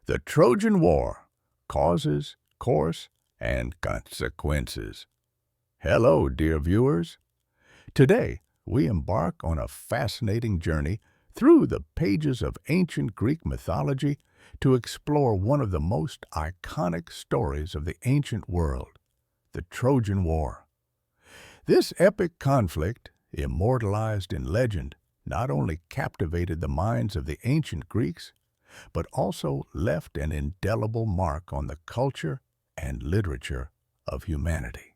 The Trojan War: Causes, Course, and Consequences. Hello, dear viewers. Today, we embark on a fascinating journey through the pages of ancient Greek mythology to explore one of the most iconic stories of the ancient world, the Trojan War. This epic conflict, immortalized in legend, not only captivated the minds of the ancient Greeks, but also left an indelible mark on the culture and literature of humanity.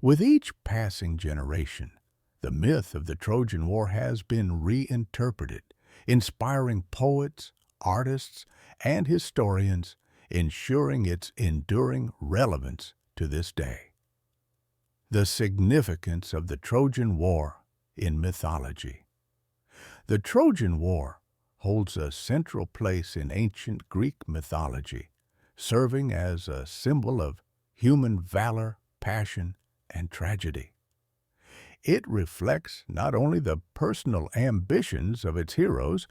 With each passing generation, the myth of the Trojan War has been reinterpreted, inspiring poets, artists, and historians, ensuring its enduring relevance to this day. The significance of the Trojan War in mythology. The Trojan War holds a central place in ancient Greek mythology, serving as a symbol of human valor, passion, and tragedy. It reflects not only the personal ambitions of its heroes,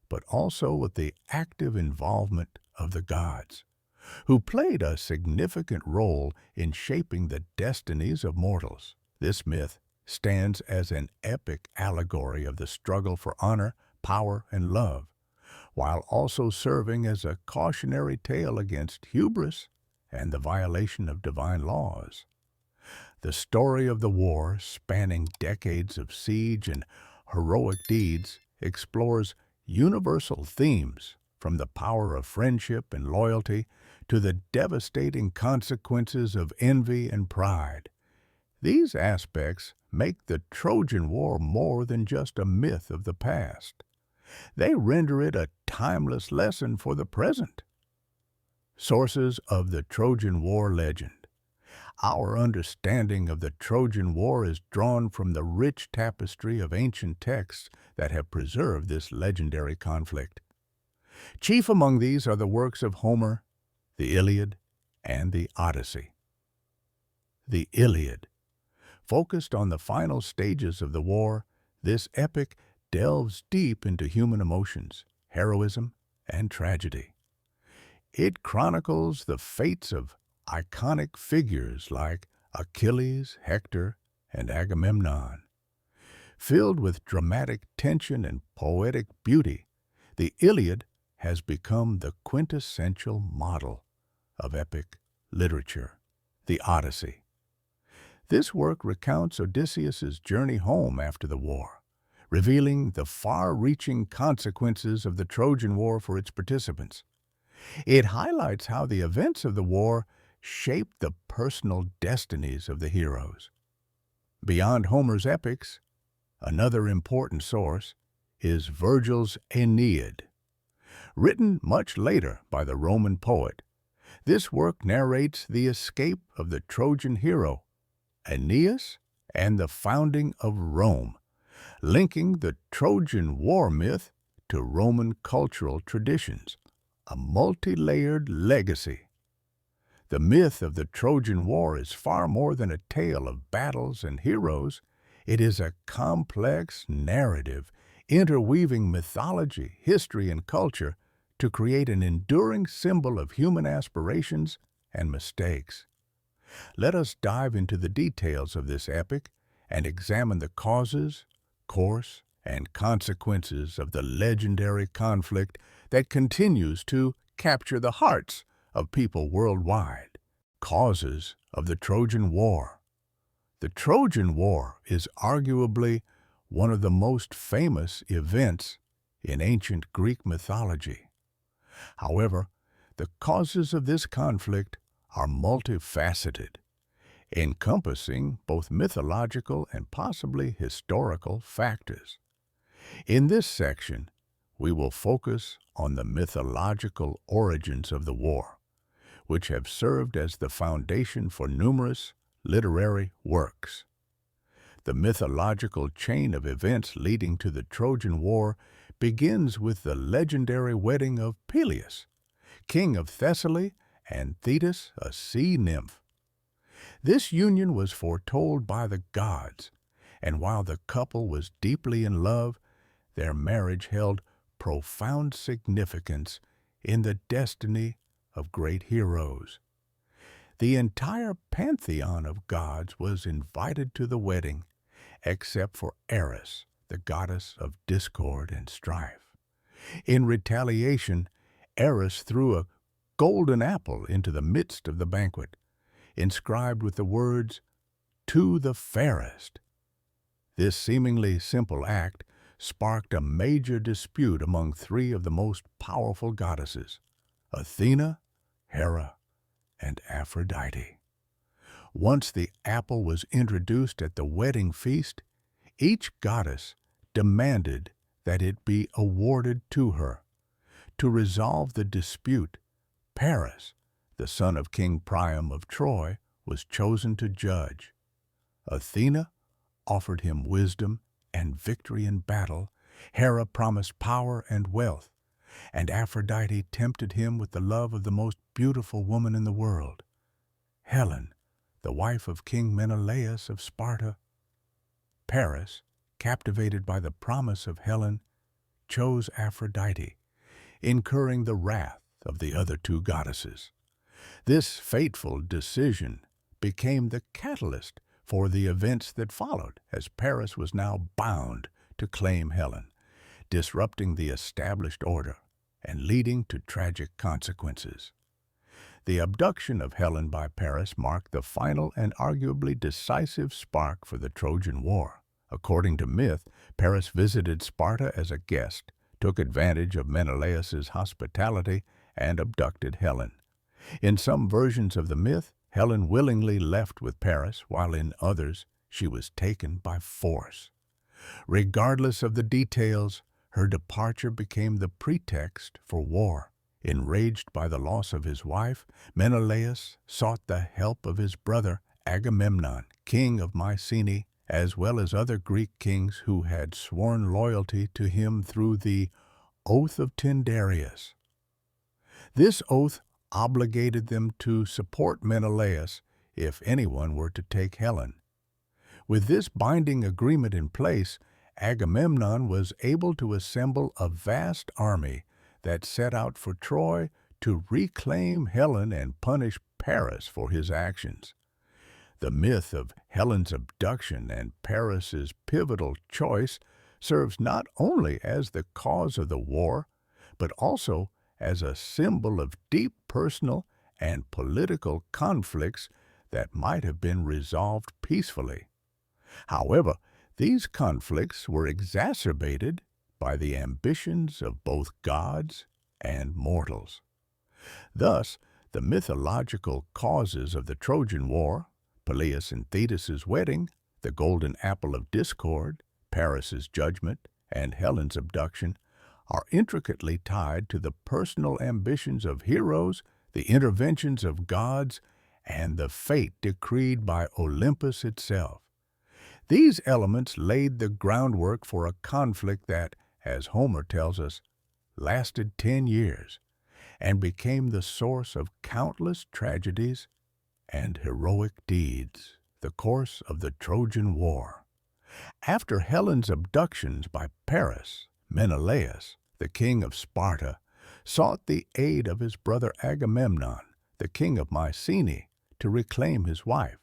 but also with the active involvement of the gods, who played a significant role in shaping the destinies of mortals. This myth stands as an epic allegory of the struggle for honor, power, and love, while also serving as a cautionary tale against hubris and the violation of divine laws. The story of the war, spanning decades of siege and heroic deeds, explores universal themes from the power of friendship and loyalty to the devastating consequences of envy and pride. These aspects make the Trojan War more than just a myth of the past. They render it a timeless lesson for the present. Sources of the Trojan War legend. Our understanding of the Trojan War is drawn from the rich tapestry of ancient texts that have preserved this legendary conflict. Chief among these are the works of Homer, the Iliad, and the Odyssey. The Iliad. Focused on the final stages of the war, this epic delves deep into human emotions, heroism, and tragedy. It chronicles the fates of iconic figures like Achilles, Hector, and Agamemnon. Filled with dramatic tension and poetic beauty, the Iliad has become the quintessential model of epic literature. The Odyssey. This work recounts Odysseus's journey home after the war, revealing the far-reaching consequences of the Trojan War for its participants. It highlights how the events of the war shaped the personal destinies of the heroes. Beyond Homer's epics, another important source is Virgil's Aeneid. Written much later by the Roman poet, this work narrates the escape of the Trojan hero, Aeneas, and the founding of Rome, linking the Trojan War myth to Roman cultural traditions, a multi-layered legacy. The myth of the Trojan War is far more than a tale of battles and heroes. It is a complex narrative, interweaving mythology, history, and culture to create an enduring symbol of human aspirations and mistakes. Let us dive into the details of this epic and examine the causes, course, and consequences of the legendary conflict that continues to capture the hearts of people worldwide. Causes of the Trojan War. The Trojan War is arguably one of the most famous events in ancient Greek mythology. However, the causes of this conflict are multifaceted, encompassing both mythological and possibly historical factors. In this section, we will focus on the mythological origins of the war, which have served as the foundation for numerous literary works. The mythological chain of events leading to the Trojan War begins with the legendary wedding of Peleus, king of Thessaly, and Thetis, a sea nymph. This union was foretold by the gods, and while the couple was deeply in love, their marriage held profound significance in the destiny of great heroes. The entire pantheon of gods was invited to the wedding, except for Eris, the goddess of discord and strife. In retaliation, Eris threw a golden apple into the midst of the banquet, inscribed with the words, "To the fairest." This seemingly simple act sparked a major dispute among three of the most powerful goddesses, Athena, Hera, and Aphrodite. Once the apple was introduced at the wedding feast, each goddess demanded that it be awarded to her. To resolve the dispute, Paris, the son of King Priam of Troy, was chosen to judge. Athena offered him wisdom and victory in battle, Hera promised power and wealth, and Aphrodite tempted him with the love of the most beautiful woman in the world, Helen, the wife of King Menelaus of Sparta. Paris, captivated by the promise of Helen, chose Aphrodite, incurring the wrath of the other two goddesses. This fateful decision became the catalyst for the events that followed, as Paris was now bound to claim Helen, disrupting the established order and leading to tragic consequences. The abduction of Helen by Paris marked the final and arguably decisive spark for the Trojan War. According to myth, Paris visited Sparta as a guest, took advantage of Menelaus's hospitality, and abducted Helen. In some versions of the myth, Helen willingly left with Paris, while in others she was taken by force. Regardless of the details, her departure became the pretext for war. Enraged by the loss of his wife, Menelaus sought the help of his brother Agamemnon, king of Mycenae, as well as other Greek kings who had sworn loyalty to him through the Oath of Tyndareus. This oath obligated them to support Menelaus if anyone were to take Helen. With this binding agreement in place, Agamemnon was able to assemble a vast army that set out for Troy to reclaim Helen and punish Paris for his actions. The myth of Helen's abduction and Paris's pivotal choice serves not only as the cause of the war, but also as a symbol of deep personal and political conflicts that might have been resolved peacefully. However, these conflicts were exacerbated by the ambitions of both gods and mortals. Thus, the mythological causes of the Trojan War, Peleus and Thetis's wedding, the golden apple of discord, Paris's judgment, and Helen's abduction, are intricately tied to the personal ambitions of heroes, the interventions of gods, and the fate decreed by Olympus itself. These elements laid the groundwork for a conflict that, as Homer tells us, lasted 10 years and became the source of countless tragedies and heroic deeds, the course of the Trojan War. After Helen's abductions by Paris, Menelaus, the king of Sparta, sought the aid of his brother Agamemnon, the king of Mycenae, to reclaim his wife.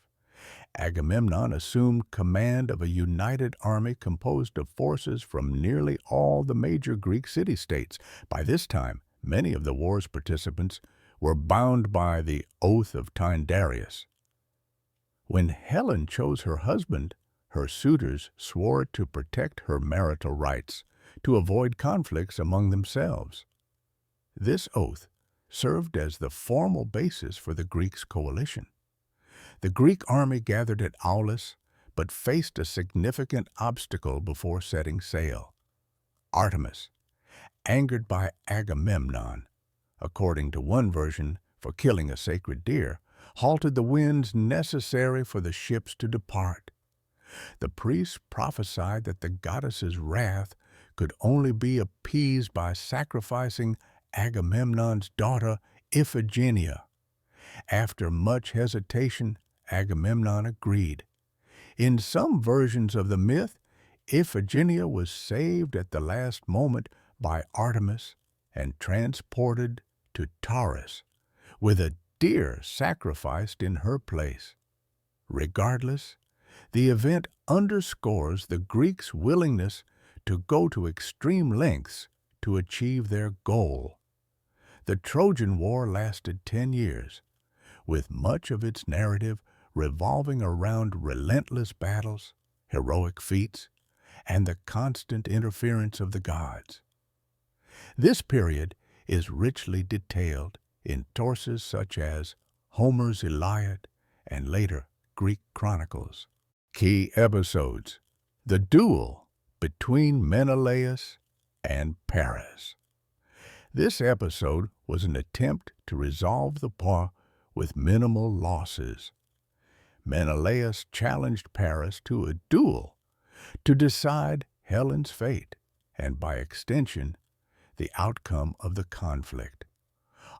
Agamemnon assumed command of a united army composed of forces from nearly all the major Greek city-states. By this time, many of the war's participants were bound by the Oath of Tyndareus. When Helen chose her husband, her suitors swore to protect her marital rights, to avoid conflicts among themselves. This oath served as the formal basis for the Greeks' coalition. The Greek army gathered at Aulis, but faced a significant obstacle before setting sail. Artemis, angered by Agamemnon, according to one version for killing a sacred deer, halted the winds necessary for the ships to depart. The priests prophesied that the goddess's wrath could only be appeased by sacrificing Agamemnon's daughter Iphigenia. After much hesitation, Agamemnon agreed. In some versions of the myth, Iphigenia was saved at the last moment by Artemis and transported to Taurus, with a deer sacrificed in her place. Regardless, the event underscores the Greeks' willingness to go to extreme lengths to achieve their goal. The Trojan War lasted 10 years, with much of its narrative revolving around relentless battles, heroic feats, and the constant interference of the gods. This period is richly detailed in sources such as Homer's Iliad and later Greek chronicles. Key episodes: the duel between Menelaus and Paris. This episode was an attempt to resolve the war with minimal losses. Menelaus challenged Paris to a duel to decide Helen's fate and, by extension, the outcome of the conflict.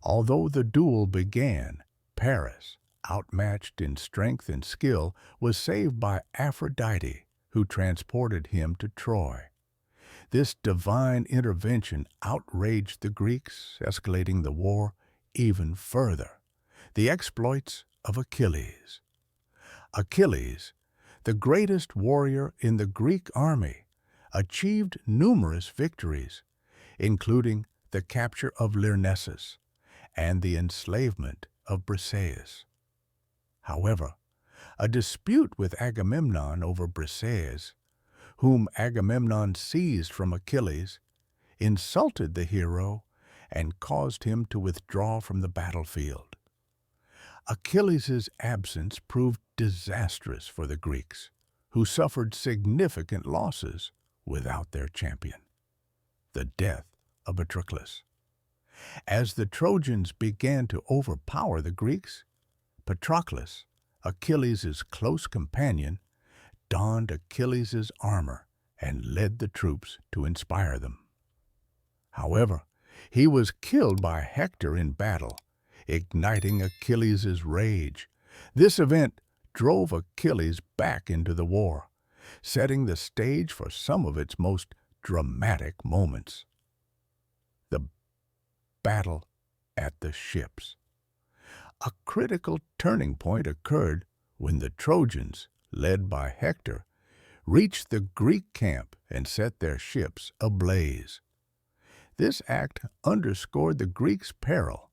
Although the duel began, Paris, outmatched in strength and skill, was saved by Aphrodite, who transported him to Troy. This divine intervention outraged the Greeks, escalating the war even further. The exploits of Achilles. Achilles, the greatest warrior in the Greek army, achieved numerous victories, including the capture of Lyrnessus and the enslavement of Briseis. However, a dispute with Agamemnon over Briseis, whom Agamemnon seized from Achilles, insulted the hero and caused him to withdraw from the battlefield. Achilles' absence proved disastrous for the Greeks, who suffered significant losses without their champion. The death of Patroclus. As the Trojans began to overpower the Greeks, Patroclus, Achilles' close companion, donned Achilles' armor and led the troops to inspire them. However, he was killed by Hector in battle, igniting Achilles' rage. This event drove Achilles back into the war, setting the stage for some of its most dramatic moments. The battle at the ships. A critical turning point occurred when the Trojans, led by Hector, reached the Greek camp and set their ships ablaze. This act underscored the Greeks' peril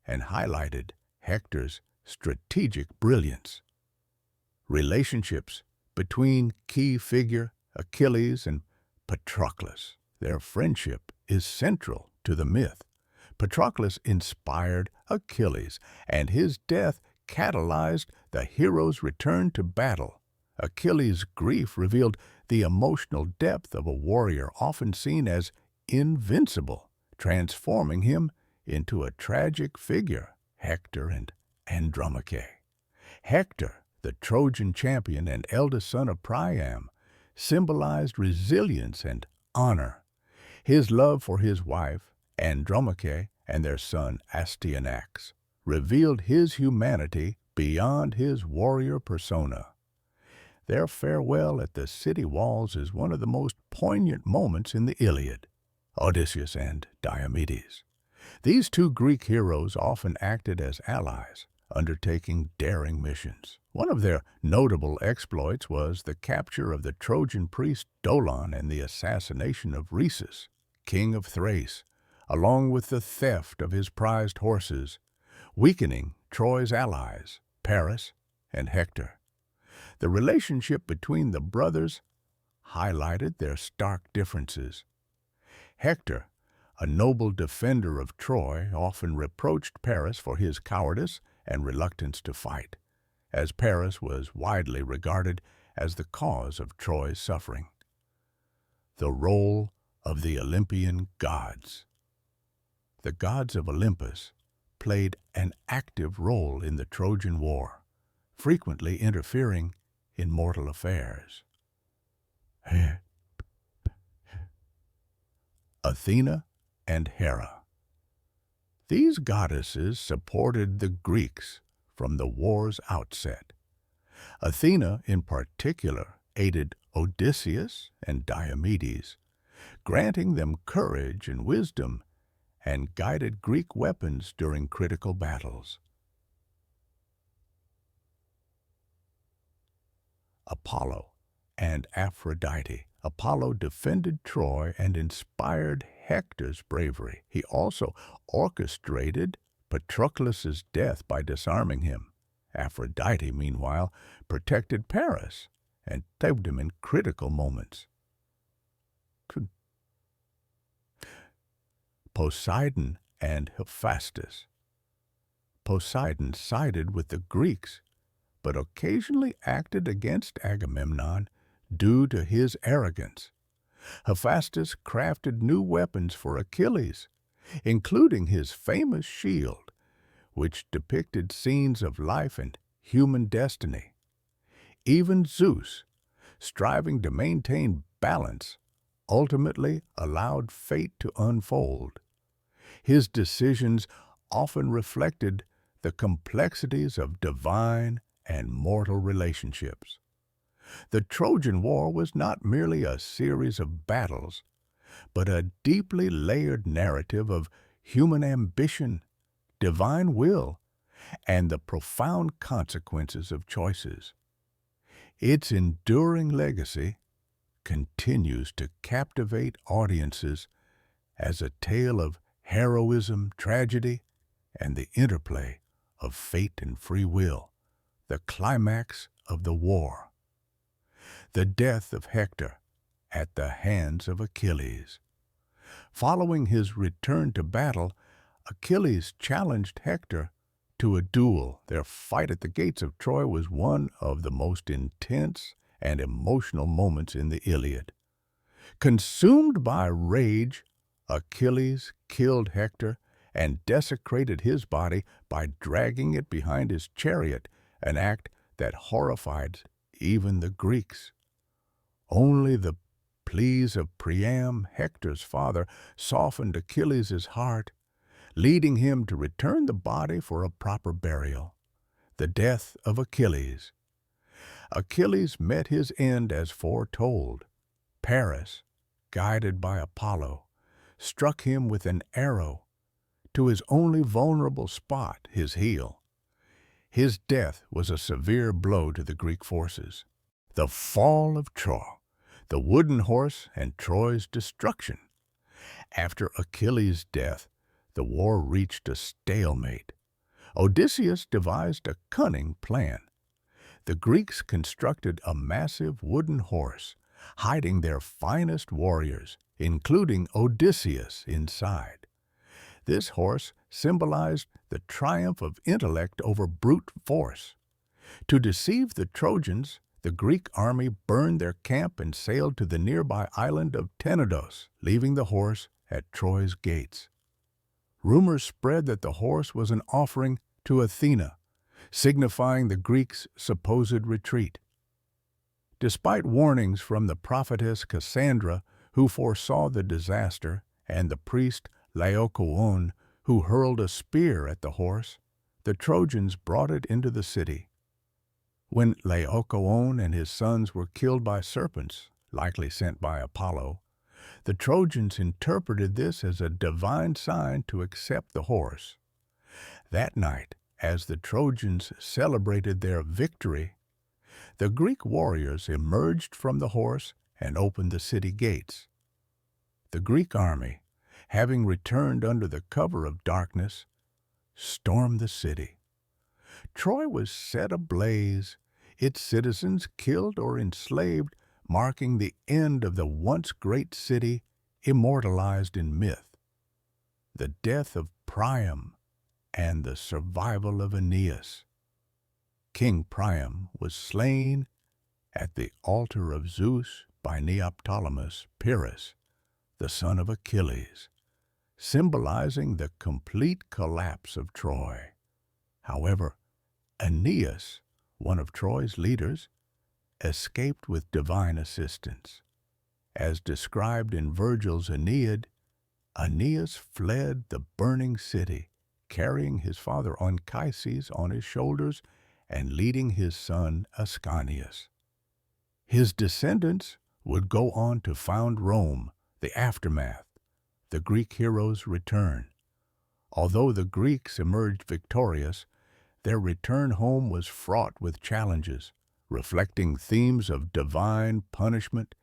and highlighted Hector's strategic brilliance. Relationships between key figure Achilles and Patroclus. Their friendship is central to the myth. Patroclus inspired Achilles, and his death catalyzed the hero's return to battle. Achilles' grief revealed the emotional depth of a warrior often seen as invincible, transforming him into a tragic figure, Hector and Andromache. Hector, the Trojan champion and eldest son of Priam, symbolized resilience and honor. His love for his wife, Andromache, and their son Astyanax revealed his humanity beyond his warrior persona. Their farewell at the city walls is one of the most poignant moments in the Iliad. Odysseus and Diomedes. These two Greek heroes often acted as allies, undertaking daring missions. One of their notable exploits was the capture of the Trojan priest Dolon and the assassination of Rhesus, king of Thrace, along with the theft of his prized horses, weakening Troy's allies, Paris and Hector. The relationship between the brothers highlighted their stark differences. Hector, a noble defender of Troy, often reproached Paris for his cowardice and reluctance to fight, as Paris was widely regarded as the cause of Troy's suffering. The role of the Olympian gods. The gods of Olympus played an active role in the Trojan War, frequently interfering in mortal affairs. Athena and Hera. These goddesses supported the Greeks from the war's outset. Athena, in particular, aided Odysseus and Diomedes, granting them courage and wisdom and guided Greek weapons during critical battles. Apollo and Aphrodite. Apollo defended Troy and inspired Hector's bravery. He also orchestrated Patroclus's death by disarming him. Aphrodite, meanwhile, protected Paris and saved him in critical moments. Poseidon and Hephaestus. Poseidon sided with the Greeks, but occasionally acted against Agamemnon due to his arrogance. Hephaestus crafted new weapons for Achilles, including his famous shield, which depicted scenes of life and human destiny. Even Zeus, striving to maintain balance, ultimately allowed fate to unfold. His decisions often reflected the complexities of divine and mortal relationships. The Trojan War was not merely a series of battles, but a deeply layered narrative of human ambition, divine will, and the profound consequences of choices. Its enduring legacy continues to captivate audiences as a tale of heroism, tragedy, and the interplay of fate and free will, the climax of the war. The death of Hector at the hands of Achilles. Following his return to battle, Achilles challenged Hector to a duel. Their fight at the gates of Troy was one of the most intense and emotional moments in the Iliad. Consumed by rage, Achilles killed Hector and desecrated his body by dragging it behind his chariot, an act that horrified even the Greeks. Only the pleas of Priam, Hector's father, softened Achilles' heart, leading him to return the body for a proper burial. The death of Achilles. Achilles met his end as foretold. Paris, guided by Apollo, struck him with an arrow to his only vulnerable spot, his heel. His death was a severe blow to the Greek forces. The fall of Troy, the wooden horse, and Troy's destruction. After Achilles' death, the war reached a stalemate. Odysseus devised a cunning plan. The Greeks constructed a massive wooden horse, hiding their finest warriors, including Odysseus, inside. This horse symbolized the triumph of intellect over brute force. To deceive the Trojans, the Greek army burned their camp and sailed to the nearby island of Tenedos, leaving the horse at Troy's gates. Rumors spread that the horse was an offering to Athena, signifying the Greeks' supposed retreat. Despite warnings from the prophetess Cassandra, who foresaw the disaster, and the priest Laocoon, who hurled a spear at the horse, the Trojans brought it into the city. When Laocoon and his sons were killed by serpents, likely sent by Apollo, the Trojans interpreted this as a divine sign to accept the horse. That night, as the Trojans celebrated their victory, the Greek warriors emerged from the horse and opened the city gates. The Greek army, having returned under the cover of darkness, stormed the city. Troy was set ablaze, its citizens killed or enslaved, marking the end of the once great city immortalized in myth. The death of Priam and the survival of Aeneas. King Priam was slain at the altar of Zeus by Neoptolemus Pyrrhus, the son of Achilles, symbolizing the complete collapse of Troy. However, Aeneas, one of Troy's leaders, escaped with divine assistance. As described in Virgil's Aeneid, Aeneas fled the burning city, carrying his father Anchises on his shoulders and leading his son Ascanius. His descendants would go on to found Rome, the aftermath, the Greek hero's return. Although the Greeks emerged victorious, their return home was fraught with challenges, reflecting themes of divine punishment,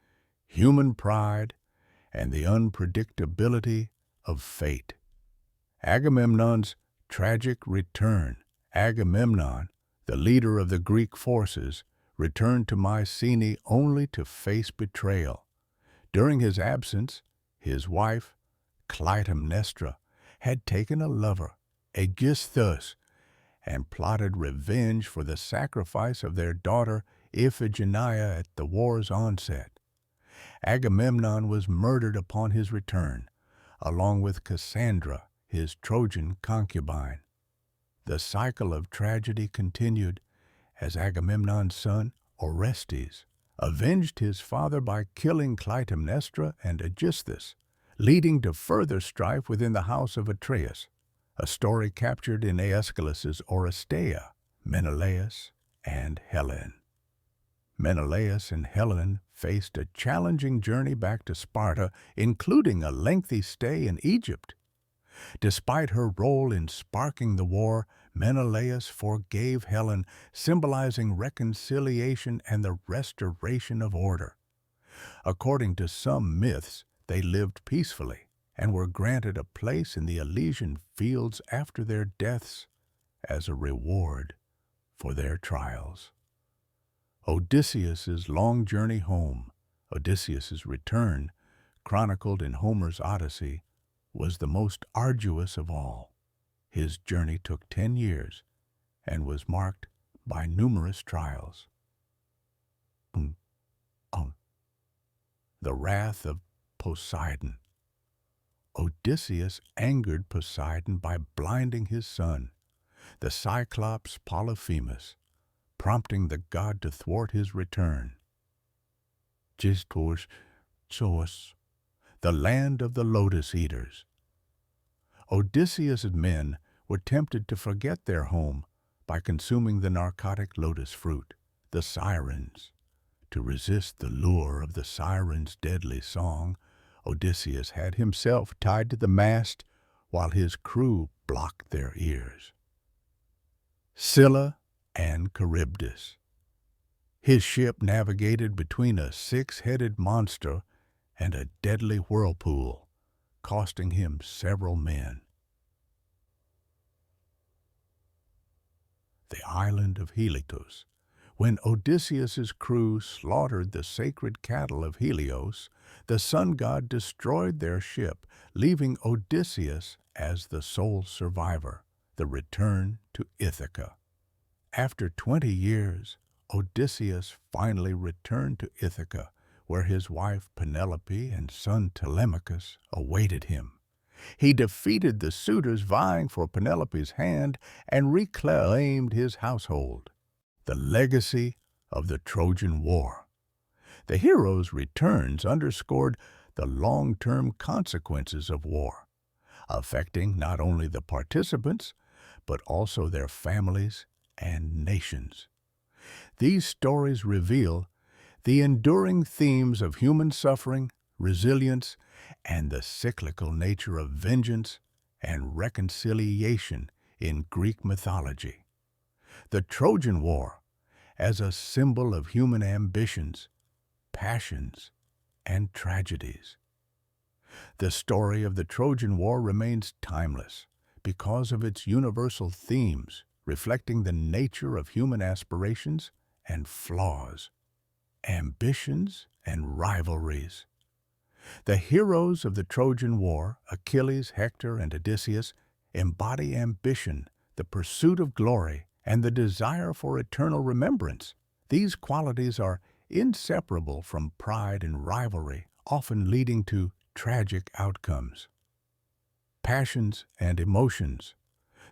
human pride, and the unpredictability of fate. Agamemnon's tragic return. Agamemnon, the leader of the Greek forces, returned to Mycenae only to face betrayal. During his absence, his wife, Clytemnestra, had taken a lover, Aegisthus, and plotted revenge for the sacrifice of their daughter Iphigenia at the war's onset. Agamemnon was murdered upon his return, along with Cassandra, his Trojan concubine. The cycle of tragedy continued as Agamemnon's son, Orestes, avenged his father by killing Clytemnestra and Aegisthus, leading to further strife within the house of Atreus, a story captured in Aeschylus's Oresteia, Menelaus and Helen. Menelaus and Helen faced a challenging journey back to Sparta, including a lengthy stay in Egypt. Despite her role in sparking the war, Menelaus forgave Helen, symbolizing reconciliation and the restoration of order. According to some myths, they lived peacefully and were granted a place in the Elysian fields after their deaths as a reward for their trials. Odysseus's long journey home, Odysseus's return, chronicled in Homer's Odyssey, was the most arduous of all. His journey took 10 years and was marked by numerous trials. The wrath of Poseidon. Odysseus angered Poseidon by blinding his son, the Cyclops Polyphemus, prompting the god to thwart his return. Gistos, the land of the lotus eaters. Odysseus' men were tempted to forget their home by consuming the narcotic lotus fruit, the sirens. To resist the lure of the sirens' deadly song, Odysseus had himself tied to the mast while his crew blocked their ears. Scylla and Charybdis. His ship navigated between a 6-headed monster and a deadly whirlpool, costing him several men. The island of Helios. When Odysseus's crew slaughtered the sacred cattle of Helios, the sun god destroyed their ship, leaving Odysseus as the sole survivor. The return to Ithaca. After 20 years, Odysseus finally returned to Ithaca, where his wife Penelope and son Telemachus awaited him. He defeated the suitors vying for Penelope's hand and reclaimed his household. The legacy of the Trojan War. The hero's returns underscored the long-term consequences of war, affecting not only the participants, but also their families and nations. These stories reveal the enduring themes of human suffering, resilience, and the cyclical nature of vengeance and reconciliation in Greek mythology. The Trojan War, as a symbol of human ambitions, passions, and tragedies. The story of the Trojan War remains timeless because of its universal themes, reflecting the nature of human aspirations and flaws, ambitions and rivalries. The heroes of the Trojan War, Achilles, Hector, and Odysseus, embody ambition, the pursuit of glory, and the desire for eternal remembrance. These qualities are inseparable from pride and rivalry, often leading to tragic outcomes. Passions and emotions.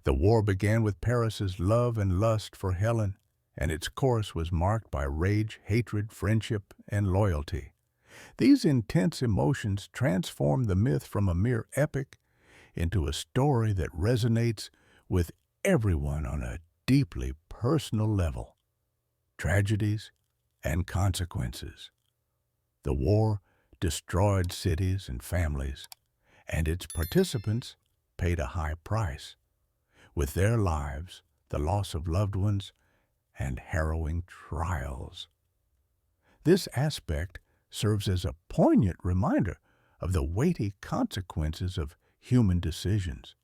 The war began with Paris's love and lust for Helen, and its course was marked by rage, hatred, friendship, and loyalty. These intense emotions transform the myth from a mere epic into a story that resonates with everyone on a deeply personal level. Tragedies and consequences. The war destroyed cities and families, and its participants paid a high price, with their lives, the loss of loved ones, and harrowing trials. This aspect serves as a poignant reminder of the weighty consequences of human decisions.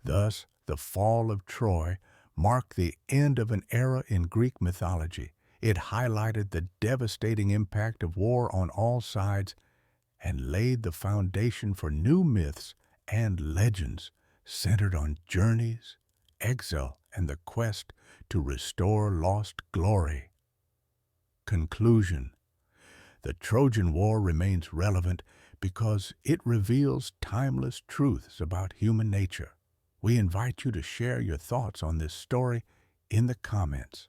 Thus, the fall of Troy marked the end of an era in Greek mythology. It highlighted the devastating impact of war on all sides and laid the foundation for new myths and legends centered on journeys, exile, and the quest to restore lost glory. Conclusion: the Trojan War remains relevant because it reveals timeless truths about human nature. We invite you to share your thoughts on this story in the comments.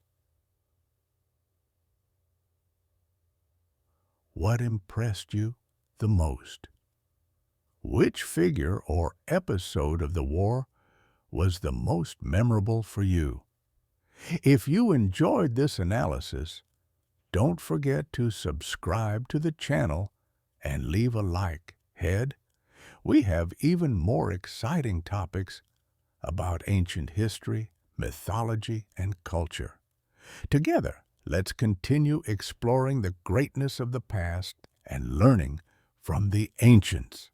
What impressed you the most? Which figure or episode of the war was the most memorable for you? If you enjoyed this analysis, don't forget to subscribe to the channel and leave a like. We have even more exciting topics about ancient history, mythology, and culture. Together, let's continue exploring the greatness of the past and learning from the ancients.